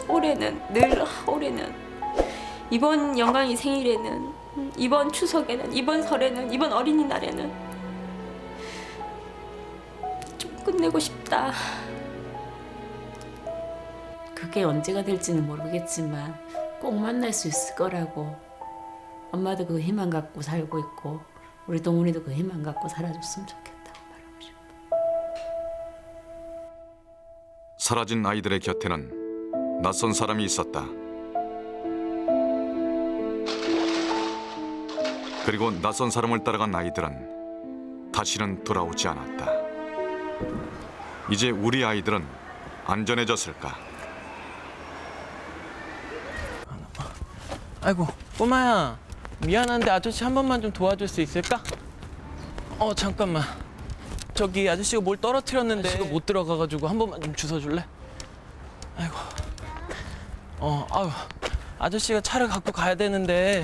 올해는 이번 영광이 생일에는, 이번 추석에는, 이번 설에는, 이번 어린이날에는 좀 끝내고 싶다. 그게 언제가 될지는 모르겠지만 꼭 만날 수 있을 거라고. 엄마도 그 희망 갖고 살고 있고 우리 동훈이도 그 희망 갖고 살아줬으면 좋겠다고 말하고 싶어. 사라진 아이들의 곁에는 낯선 사람이 있었다. 그리고 낯선 사람을 따라간 아이들은 다시는 돌아오지 않았다. 이제 우리 아이들은 안전해졌을까? 아이고, 꼬마야. 미안한데 아저씨 한 번만 좀 도와줄 수 있을까? 잠깐만. 저기 아저씨가 뭘 떨어뜨렸는데 아저씨가 못 들어가가지고 한 번만 좀 주워줄래? 아이고. 아유. 아저씨가 차를 갖고 가야 되는데.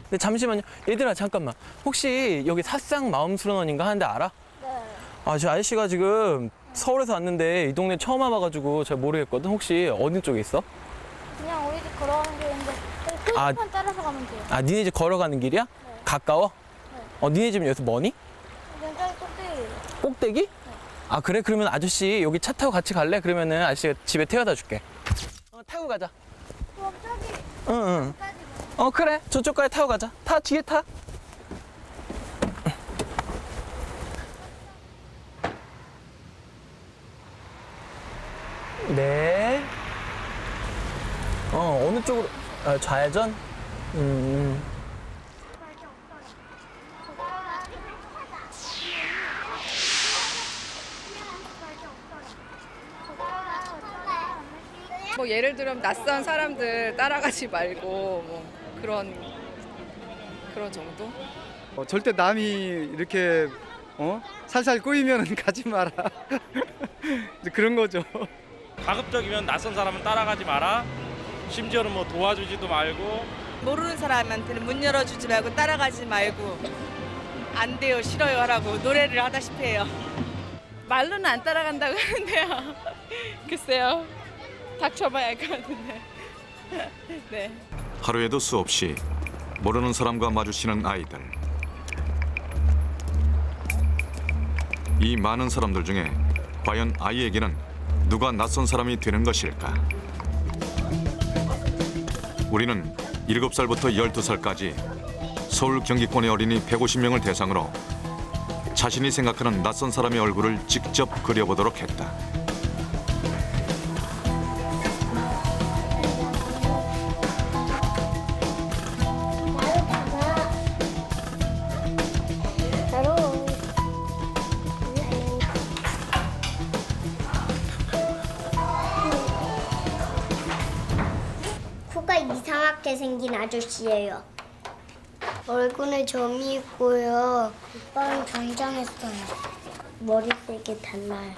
근데 잠시만요. 얘들아, 잠깐만. 혹시 여기 사상 마음수련원인가 하는데 알아? 네. 저 아저씨가 지금 서울에서 왔는데 이 동네 처음 와봐가지고 잘 모르겠거든. 혹시 어디 쪽에 있어? 그냥 우리 집 걸어가는 길인데 표지판 따라서 가면 돼요. 니네 집 걸어가는 길이야? 네. 가까워? 네. 니네 집은 여기서 머니? 그냥 저기 꼭대기예요. 꼭대기? 네. 그래? 그러면 아저씨 여기 차 타고 같이 갈래? 그러면은 아저씨가 집에 태워다 줄게. 타고 가자. 그럼 저기 응. 까지 그래. 저쪽까지 타고 가자. 타, 뒤에 타. 네. 어느 쪽으로? 좌회전? 뭐 예를 들면 낯선 사람들 따라가지 말고 뭐 그런 정도? 절대 남이 이렇게 살살 꼬이면 가지 마라. 그런 거죠. 가급적이면 낯선 사람은 따라가지 마라. 심지어는 뭐 도와주지도 말고. 모르는 사람한테는 문 열어주지 말고 따라가지 말고 안 돼요, 싫어요 하라고 노래를 하다시피 해요. 말로는 안 따라간다고 하는데요. 글쎄요. 닥쳐봐야 할 것 같은데. 네. 하루에도 수없이 모르는 사람과 마주치는 아이들. 이 많은 사람들 중에 과연 아이에게는 누가 낯선 사람이 되는 것일까? 우리는 7살부터 12살까지 서울 경기권의 어린이 150명을 대상으로 자신이 생각하는 낯선 사람의 얼굴을 직접 그려보도록 했다. 코가 이상하게 생긴 아저씨예요. 얼굴에 점이 있고요. 오빠는 정장했어요. 머리색이 달라요.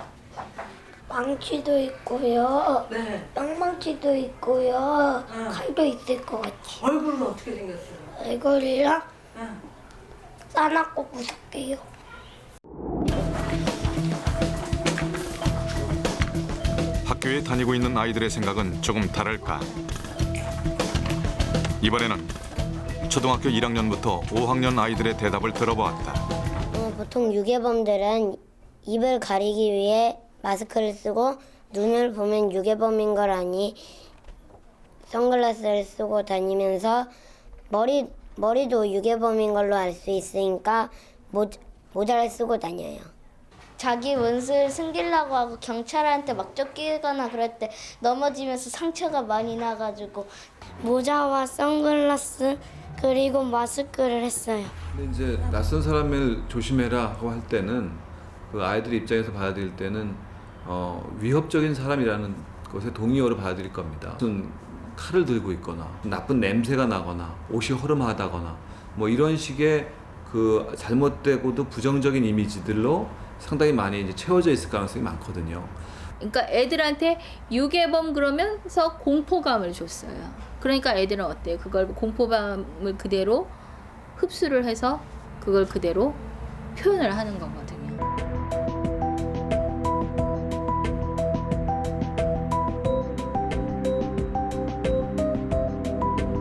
망치도 있고요. 네. 똥망치도 있고요. 칼도 있을 것 같아요. 얼굴은 어떻게 생겼어요? 얼굴이랑 싸납고 구석해요. 학교에 다니고 있는 아이들의 생각은 조금 다를까? 이번에는 초등학교 1학년부터 5학년 아이들의 대답을 들어보았다. 보통 유괴범들은 입을 가리기 위해 마스크를 쓰고 눈을 보면 유괴범인 걸 아니 선글라스를 쓰고 다니면서 머리도 유괴범인 걸로 알 수 있으니까 모자를 쓰고 다녀요. 자기 원수를 숨기려고 하고 경찰한테 막 쫓기거나 그럴 때 넘어지면서 상처가 많이 나가지고 모자와 선글라스 그리고 마스크를 했어요. 근데 이제 낯선 사람을 조심해라 하고 할 때는 그 아이들 입장에서 받아들일 때는 위협적인 사람이라는 것에 동의어로 받아들일 겁니다. 무슨 칼을 들고 있거나 나쁜 냄새가 나거나 옷이 허름하다거나 뭐 이런 식의 그 잘못되고도 부정적인 이미지들로 상당히 많이 이제 채워져 있을 가능성이 많거든요. 그러니까 애들한테 유괴범 그러면서 공포감을 줬어요. 그러니까 애들은 어때요? 그걸 공포감을 그대로 흡수를 해서 그걸 그대로 표현을 하는 거거든요.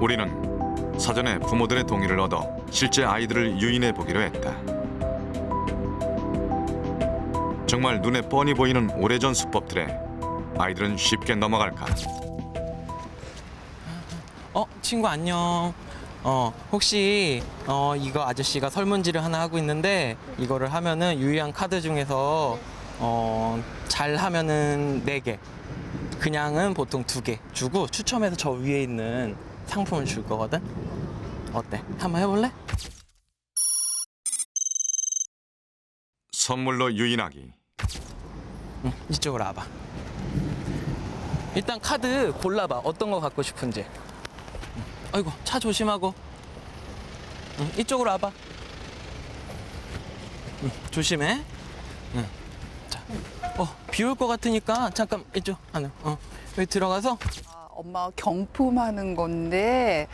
우리는 사전에 부모들의 동의를 얻어 실제 아이들을 유인해 보기로 했다. 정말 눈에 뻔히 보이는 오래전 수법들에 아이들은 쉽게 넘어갈까? 친구 안녕. 혹시 이거 아저씨가 설문지를 하나 하고 있는데 이거를 하면은 유의한 카드 중에서 잘 하면은 4개, 그냥은 보통 2개 주고 추첨해서 저 위에 있는 상품을 줄 거거든. 어때? 한번 해볼래? 선물로 유인하기. 이쪽으로 와봐. 일단 카드 골라봐. 어떤 거 갖고 싶은지. 아이고, 차 조심하고. 이쪽으로 와봐. 조심해. 자, 비 올 것 같으니까 잠깐 이쪽 안으로. 여기 들어가서. 엄마 경품하는 건데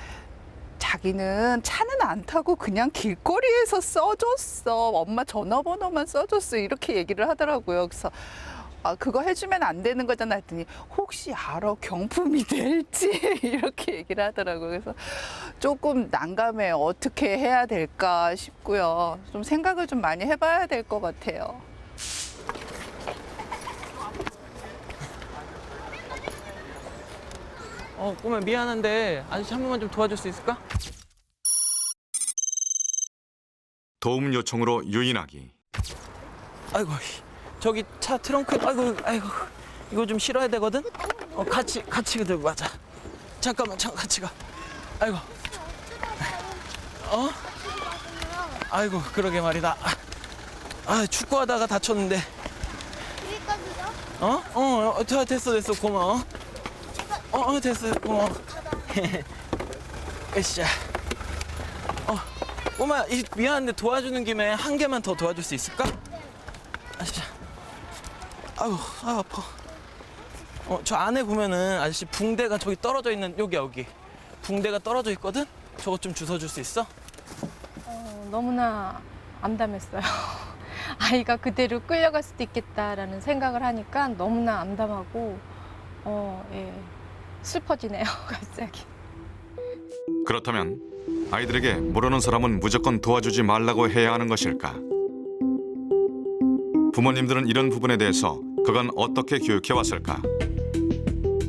자기는 차는 안 타고 그냥 길거리에서 써줬어. 엄마 전화번호만 써줬어. 이렇게 얘기를 하더라고요. 그래서 그거 해주면 안 되는 거잖아 했더니 혹시 알아? 경품이 될지 이렇게 얘기를 하더라고요. 그래서 조금 난감해. 어떻게 해야 될까 싶고요. 좀 생각을 좀 많이 해봐야 될 것 같아요. 꼬마 미안한데 아저씨 한 번만 좀 도와줄 수 있을까? 도움 요청으로 유인하기. 아이고, 저기 차 트렁크에 아이고 이거 좀 실어야 되거든. 같이 들고 가자. 잠깐만 같이 가. 아이고. 아이고, 그러게 말이다. 축구하다가 다쳤는데. 됐어 고마워. 됐어 고마워. 으쌰. 꼬마 미안한데 도와주는 김에 한 개만 더 도와줄 수 있을까? 아시자. 아유 아파. 저 안에 보면은 아저씨 붕대가 저기 떨어져 있는 여기 붕대가 떨어져 있거든. 저것 좀 주워줄 수 있어? 너무나 암담했어요. 아이가 그대로 끌려갈 수도 있겠다라는 생각을 하니까 너무나 암담하고 슬퍼지네요, 갑자기. 그렇다면 아이들에게 모르는 사람은 무조건 도와주지 말라고 해야 하는 것일까? 부모님들은 이런 부분에 대해서 그간 어떻게 교육해 왔을까?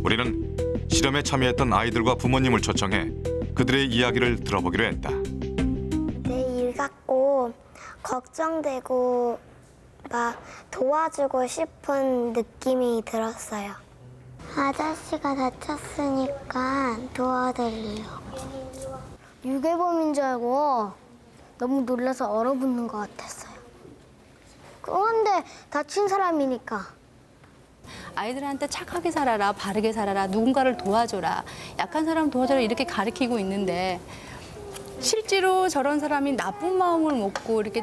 우리는 실험에 참여했던 아이들과 부모님을 초청해 그들의 이야기를 들어보기로 했다. 내 일 같고 걱정되고 막 도와주고 싶은 느낌이 들었어요. 아저씨가 다쳤으니까 도와드리려고. 유괴범인 줄 알고 너무 놀라서 얼어붙는 것 같았어요. 그런데 다친 사람이니까. 아이들한테 착하게 살아라, 바르게 살아라, 누군가를 도와줘라, 약한 사람 도와줘라 이렇게 가르치고 있는데 실제로 저런 사람이 나쁜 마음을 먹고 이렇게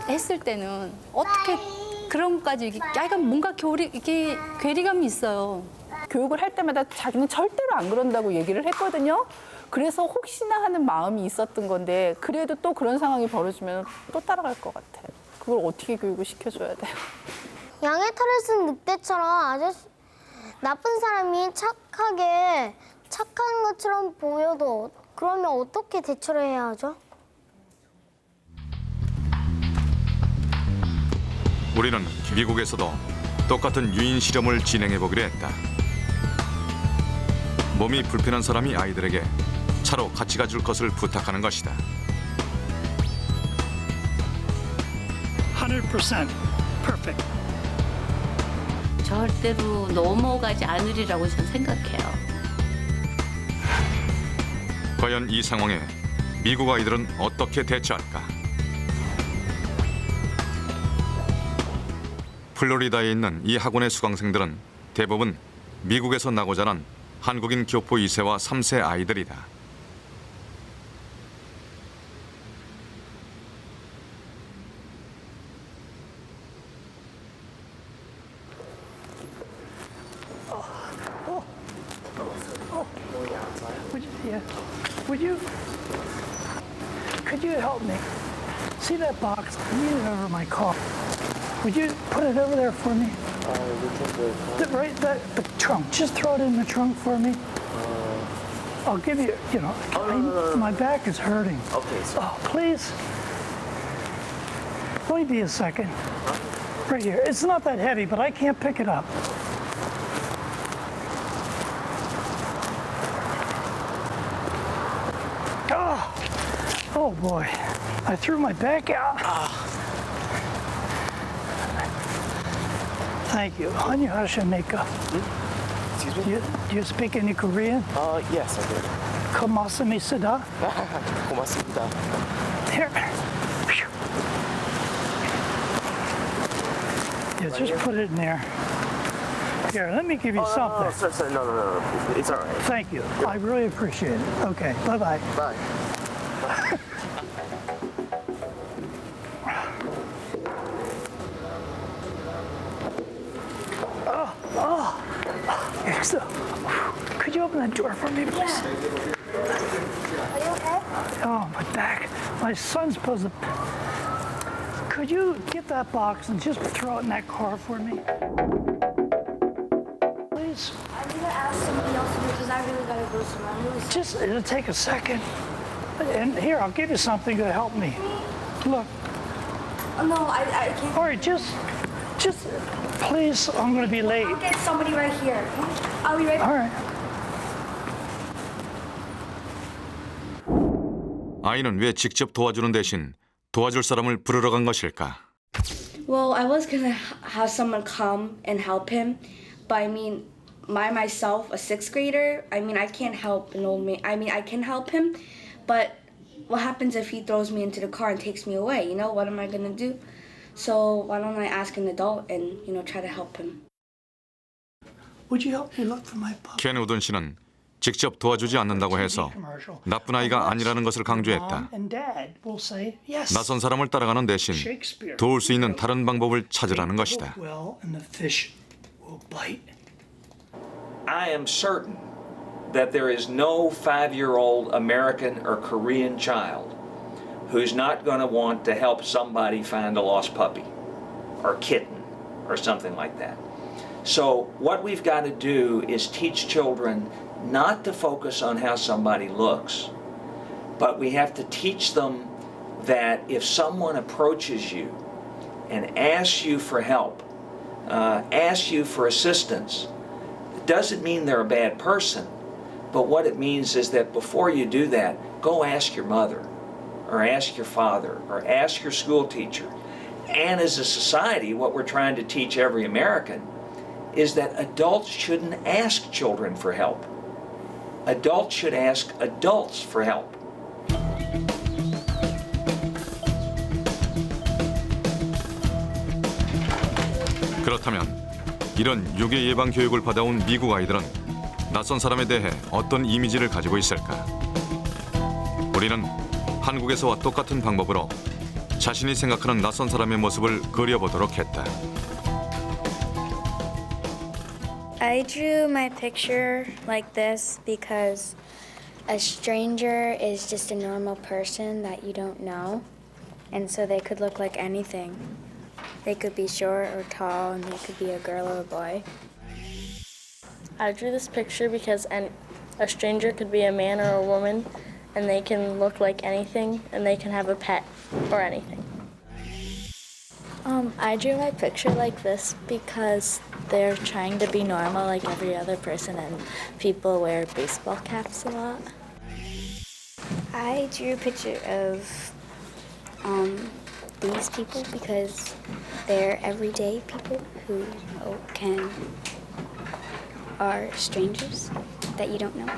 했을 때는 어떻게 그런 것까지 약간 뭔가 이게 괴리감이 있어요. 교육을 할 때마다 자기는 절대로 안 그런다고 얘기를 했거든요. 그래서 혹시나 하는 마음이 있었던 건데 그래도 또 그런 상황이 벌어지면 또 따라갈 것 같아. 그걸 어떻게 교육을 시켜줘야 돼요? 양의 탈을 쓴 늑대처럼 나쁜 사람이 착한 것처럼 보여도 그러면 어떻게 대처를 해야 하죠? 우리는 미국에서도 똑같은 유인 실험을 진행해 보기로 했다. 몸이 불편한 사람이 아이들에게 차로 같이 가줄 것을 부탁하는 것이다. 100% perfect. 절대로 넘어가지 않으리라고 저는 생각해요. 과연 이 상황에 미국 아이들은 어떻게 대처할까? 플로리다에 있는 이 학원의 수강생들은 대부분 미국에서 나고 자란 한국인 교포 2세와 3세 아이들이다. Could you help me? See that box? I need it over my car. Would you put it over there for me? The trunk. Just throw it in the trunk for me. I'll give you, you know, my back is hurting. Okay, sir. Oh, please. Let me be a second. Right here. It's not that heavy, but I can't pick it up. Oh boy. I threw my back out. Thank you. 안녕하십니까? Excuse me? Do you speak any Korean? Yes, I do. 고맙습니다. 고맙습니다. Here. Yeah, just put it in there. Here, let me give you something. Sir, no. It's all right. Thank you. I really appreciate it. Okay, bye-bye. Bye. Could you open that door for me, please? Are you okay? Oh, my back. My son's supposed to... Could you get that box and just throw it in that car for me? Please? I'm gonna ask somebody else because I really gotta go somewhere. Just, it'll take a second. And here, I'll give you something to help me. Look. Oh, no, I can't. All right, just, please, I'm gonna be late. I'll get somebody right here. I'll be right back. All right. 아이는 왜 직접 도와주는 대신 도와줄 사람을 부르러 간 것일까? Well, I was gonna have someone come and help him, but I mean, myself, a 6th grader, I mean, I can't help an old man. I mean, I can help him, but what happens if he throws me into the car and takes me away? You know, what am I gonna do? So why don't I ask an adult and, you know, try to help him? Would you help me look for my pup? 켄 우든 씨는 직접 도와주지 않는다고 해서 나쁜 아이가 아니라는 것을 강조했다. 낯선 사람을 따라가는 대신 도울 수 있는 다른 방법을 찾으라는 것이다. I am certain that there is no 5-year-old American or Korean child who's not going to want to help somebody find a lost puppy or kitten or something like that. So what we've got to do is teach children not to focus on how somebody looks, but we have to teach them that if someone approaches you and asks you for help, asks you for assistance, it doesn't mean they're a bad person, but what it means is that before you do that, go ask your mother, or ask your father, or ask your school teacher. And as a society, what we're trying to teach every American is that adults shouldn't ask children for help. Adults should ask adults for help. 그렇다면 이런 유괴 예방 교육을 받아온 미국 아이들은 낯선 사람에 대해 어떤 이미지를 가지고 있을까? 우리는 한국에서와 똑같은 방법으로 자신이 생각하는 낯선 사람의 모습을 그려보도록 했다. I drew my picture like this because a stranger is just a normal person that you don't know, and so they could look like anything. They could be short or tall, and they could be a girl or a boy. I drew this picture because a stranger could be a man or a woman, and they can look like anything, and they can have a pet or anything. I drew my picture like this because they're trying to be normal like every other person, and people wear baseball caps a lot. I drew a picture of these people because they're everyday people who are strangers that you don't know.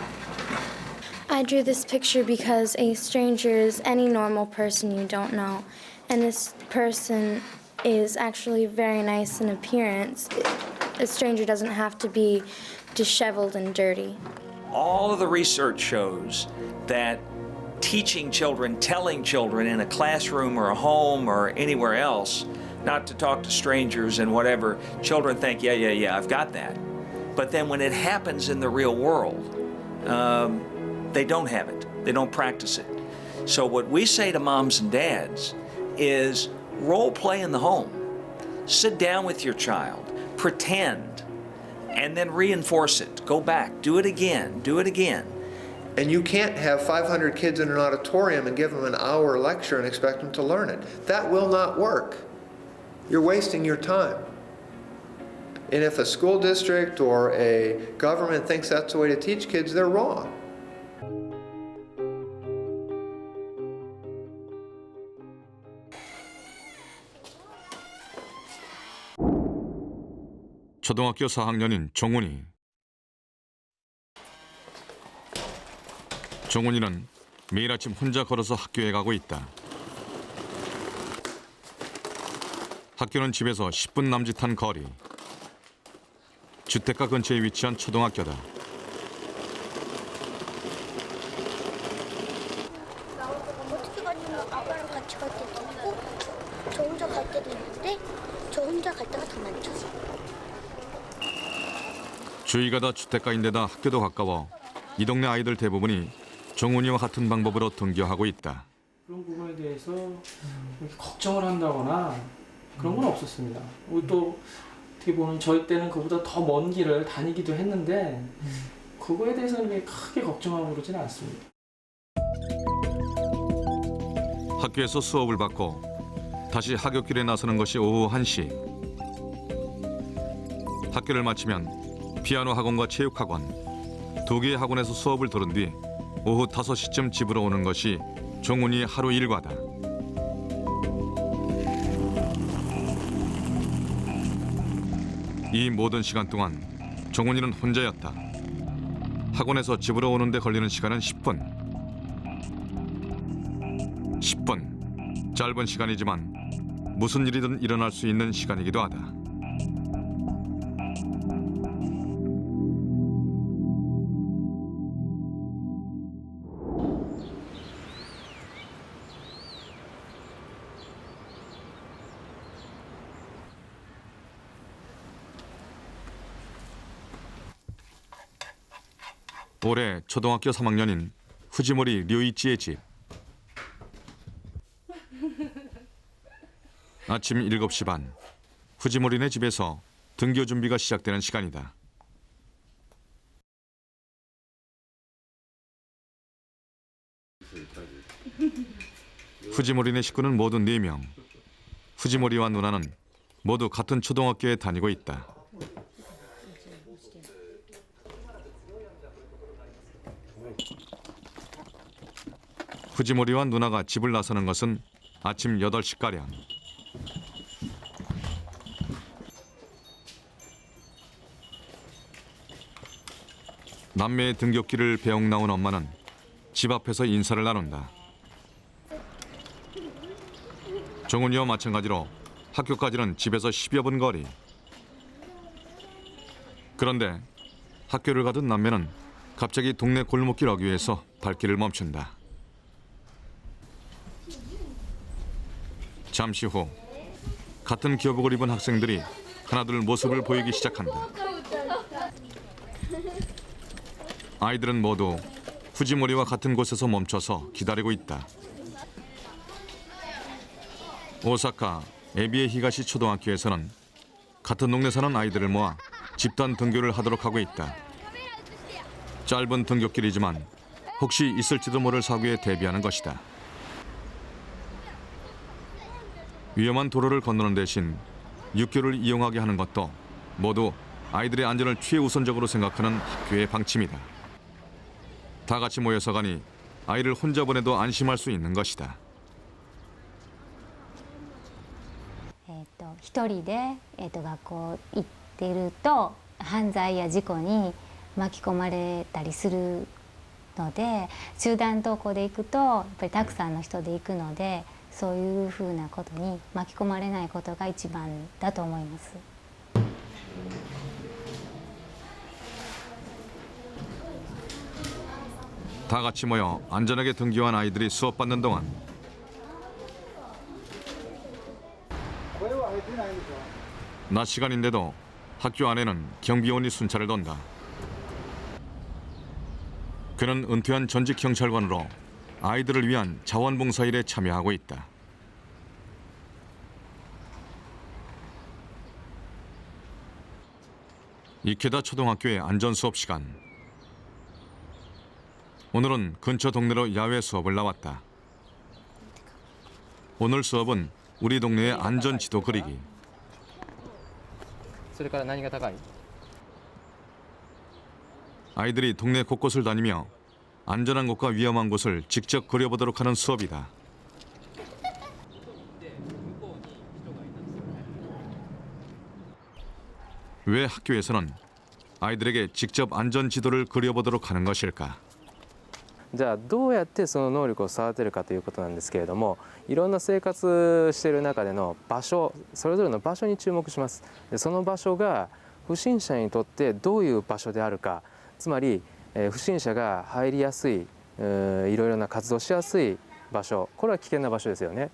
I drew this picture because a stranger is any normal person you don't know, and this person is actually very nice in appearance. A stranger doesn't have to be disheveled and dirty. All of the research shows that teaching children, telling children in a classroom or a home or anywhere else not to talk to strangers and whatever, children think, yeah, I've got that. But then when it happens in the real world, they don't have it. They don't practice it. So what we say to moms and dads is role play in the home. Sit down with your child, pretend, and then reinforce it. Go back, do it again, And you can't have 500 kids in an auditorium and give them an hour lecture and expect them to learn it. That will not work. You're wasting your time. And if a school district or a government thinks that's the way to teach kids, they're wrong. 초등학교 4학년인 종훈이. 종훈이는 매일 아침 혼자 걸어서 학교에 가고 있다. 학교는 집에서 10분 남짓한 거리. 주택가 근처에 위치한 초등학교다. 어떻게 가냐면 아빠랑 같이 갈 때도 있고 저 혼자 갈 때도 있는데 저 혼자 갈 때가 더 많죠. 주위가 다 주택가인데다 학교도 가까워 이 동네 아이들 대부분이 종훈이와 같은 방법으로 등교하고 있다. 그런 부분에 대해서 걱정을 한다거나 그런 건 없었습니다. 또 어떻게 보면 저희 때는 그보다 더 먼 길을 다니기도 했는데 그거에 대해서는 크게 걱정하고 그러지는 않습니다. 학교에서 수업을 받고 다시 하굣길에 나서는 것이 오후 1시. 학교를 마치면 피아노 학원과 체육학원, 2개의 학원에서 수업을 들은 뒤 오후 5시쯤 집으로 오는 것이 종훈이의 하루 일과다. 이 모든 시간 동안 종훈이는 혼자였다. 학원에서 집으로 오는데 걸리는 시간은 10분. 10분. 짧은 시간이지만 무슨 일이든 일어날 수 있는 시간이기도 하다. 올해 초등학교 3학년인 후지모리 류이치의 집. 아침 7시 반, 후지모리네 집에서 등교 준비가 시작되는 시간이다. 후지모리네 식구는 모두 4명. 후지모리와 누나는 모두 같은 초등학교에 다니고 있다. 후지모리와 누나가 집을 나서는 것은 아침 8시가량. 남매의 등굣길을 배웅 나온 엄마는 집 앞에서 인사를 나눈다. 종훈이와 마찬가지로 학교까지는 집에서 10여 분 거리. 그런데 학교를 가던 남매는 갑자기 동네 골목길 어귀에서 발길을 멈춘다. 잠시 후 같은 교복을 입은 학생들이 하나둘 모습을 보이기 시작한다. 아이들은 모두 후지모리와 같은 곳에서 멈춰서 기다리고 있다. 오사카 에비에 히가시 초등학교에서는 같은 동네 사는 아이들을 모아 집단 등교를 하도록 하고 있다. 짧은 등굣길이지만 혹시 있을지도 모를 사고에 대비하는 것이다. 위험한 도로를 건너는 대신 육교를 이용하게 하는 것도 모두 아이들의 안전을 최우선적으로 생각하는 학교의 방침이다. 다 같이 모여서 가니 아이를 혼자 보내도 안심할 수 있는 것이다. 一人で、学校行っていると犯罪や事故に巻き込まれたりするので、集団登校で行くとやっぱりたくさんの人で行くので、そういうふうなことに巻き込まれないことが一番だと思います。 다 같이 모여 안전하게 등교한 아이들이 수업받는 동안 낮 시간인데도 학교 안에는 경비원이 순찰을 돈다. 그는 은퇴한 전직 경찰관으로 아이들을 위한 자원봉사일에 참여하고 있다. 이케다 초등학교의 안전수업 시간. 오늘은 근처 동네로 야외 수업을 나왔다. 오늘 수업은 우리 동네의 안전 지도 그리기. 아이들이 동네 곳곳을 다니며 안전한 곳과 위험한 곳을 직접 그려보도록 하는 수업이다. 왜 학교에서는 아이들에게 직접 안전 지도를 그려보도록 하는 것일까? じゃあどうやってその能力を育てるかということなんですけれども、いろんな生活している中での場所、それぞれの場所に注目します。でその場所が不審者にとってどういう場所であるか、つまり、不審者が入りやすい、いろいろな活動しやすい場所、これは危険な場所ですよね。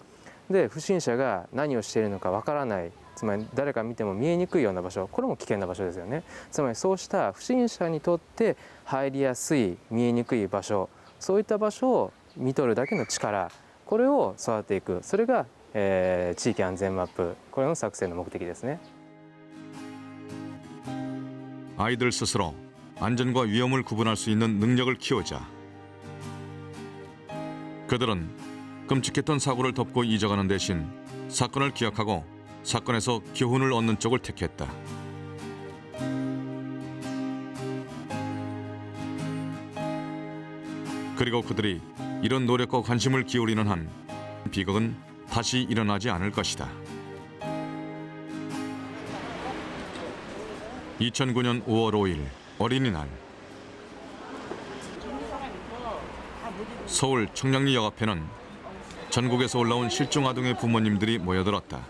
で不審者が何をしているのかわからない、つまり誰か見ても見えにくいような場所、これも危険な場所ですよね。つまりそうした不審者にとって入りやすい、見えにくい場所、そういった場所を見とるだけの力、これを育てていく、それが、地域安全マップ、これの作成の目的ですね。 아이들 스스로 안전과 위험을 구분할 수 있는 능력을 키우자. 그들은 끔찍했던 사고를 덮고 잊어가는 대신 사건을 기억하고 사건에서 교훈을 얻는 쪽을 택했다. 그리고 그들이 이런 노력과 관심을 기울이는 한 비극은 다시 일어나지 않을 것이다. 2009년 5월 5일 어린이날. 서울 청량리역 앞에는 전국에서 올라온 실종 아동의 부모님들이 모여들었다.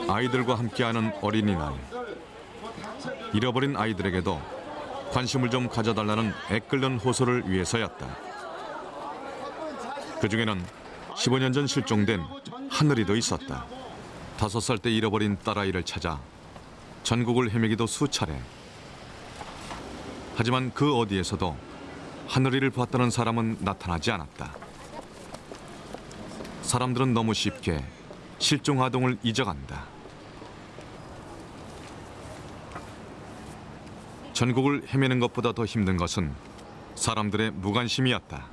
아이들과 함께하는 어린이날. 잃어버린 아이들에게도 관심을 좀 가져달라는 애끓는 호소를 위해서였다. 그중에는 15년 전 실종된 하늘이도 있었다. 5살 때 잃어버린 딸아이를 찾아 전국을 헤매기도 수차례. 하지만 그 어디에서도 하늘이를 봤다는 사람은 나타나지 않았다. 사람들은 너무 쉽게 실종 아동을 잊어간다. 전국을 헤매는 것보다 더 힘든 것은 사람들의 무관심이었다.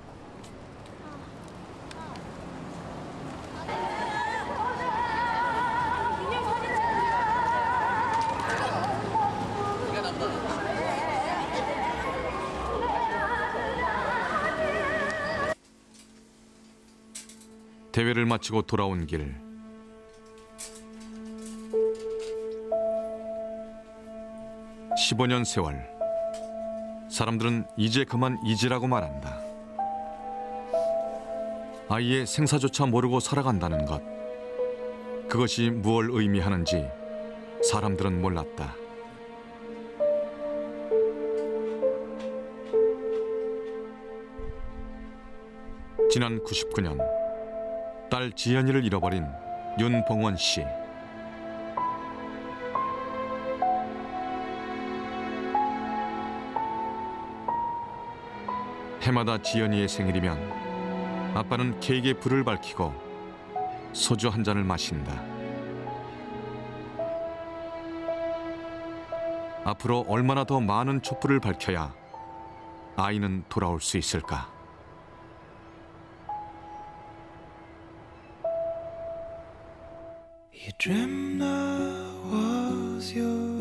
대회를 마치고 돌아온 길. (15년) 세월. 사람들은 이제 그만 잊으라고 말한다. 아이의 생사조차 모르고 살아간다는 것. 그것이 무엇을 의미하는지 사람들은 몰랐다. 지난 99년 딸 지연이를 잃어버린 윤봉원 씨. 해마다 지연이의 생일이면 아빠는 케이크에 불을 밝히고 소주 한 잔을 마신다. 앞으로 얼마나 더 많은 촛불을 밝혀야 아이는 돌아올 수 있을까? You dreamt I was your